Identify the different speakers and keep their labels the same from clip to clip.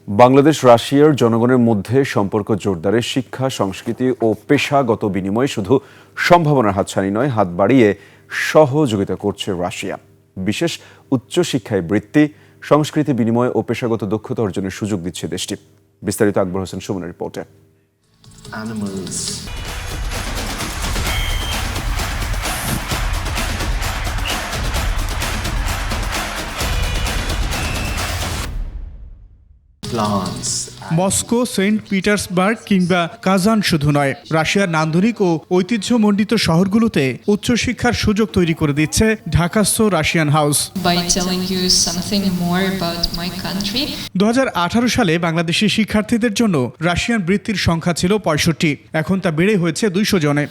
Speaker 1: বাংলাদেশ রাশিয়ার জনগণের মধ্যে সম্পর্ক জোরদারে শিক্ষা, সংস্কৃতি ও পেশাগত বিনিময় শুধু সম্ভাবনার হাতছানি নয়, হাত বাড়িয়ে সহযোগিতা করছে রাশিয়া। বিশেষ উচ্চশিক্ষায় বৃত্তি, সংস্কৃতি বিনিময় ও পেশাগত দক্ষতা অর্জনের সুযোগ দিচ্ছে দেশটি। বিস্তারিত আকবর হোসেন সুমনের রিপোর্টে।
Speaker 2: মস্কো, সেন্ট পিটার্সবার্গ কিংবা কাজান শুধু নয়, রাশিয়ার নান্দনিক ও ঐতিহ্যমণ্ডিত শহরগুলোতে উচ্চশিক্ষার সুযোগ তৈরি করে দিচ্ছে ঢাকাস্থ রাশিয়ান হাউস। 2018 সালে বাংলাদেশি শিক্ষার্থীদের জন্য রাশিয়ান বৃত্তির সংখ্যা ছিল 65, এখন তা বেড়ে হয়েছে 200 জনে।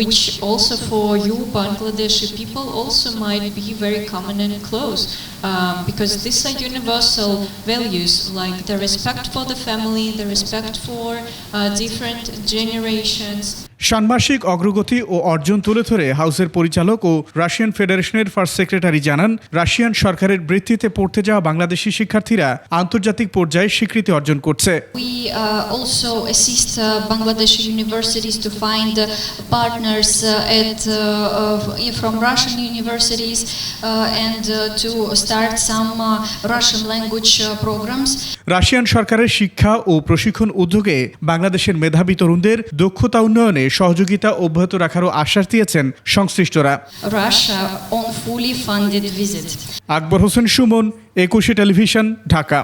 Speaker 3: Which also for you Bangladeshi people also might be very common and close, because these are universal values like the respect for the family, the respect for different generations.
Speaker 2: ষান্মাসিক অগ্রগতি ও অর্জন তুলে ধরে হাউসের পরিচালক ও রাশিয়ান ফেডারেশনের ফার্স্ট সেক্রেটারি জানান, Russian সরকারের বৃত্তিতে পড়তে যাওয়া বাংলাদেশি শিক্ষার্থীরা আন্তর্জাতিক পর্যায়ে স্বীকৃতি অর্জন করছে।
Speaker 3: We also assist Bangladeshi universities to find partners from Russian universities and to start some Russian language programs.
Speaker 2: Russian সরকারের শিক্ষা ও প্রশিক্ষণ উদ্যোগে বাংলাদেশের মেধাবী তরুণদের দক্ষতা উন্নয়নে সহযোগিতা অব্যাহত রাখারও আশ্বাস দিয়েছেন সংশ্লিষ্টরা।
Speaker 3: Russia on fully funded visit.
Speaker 2: Akbar Hossain Suman, 21 television, Dhaka.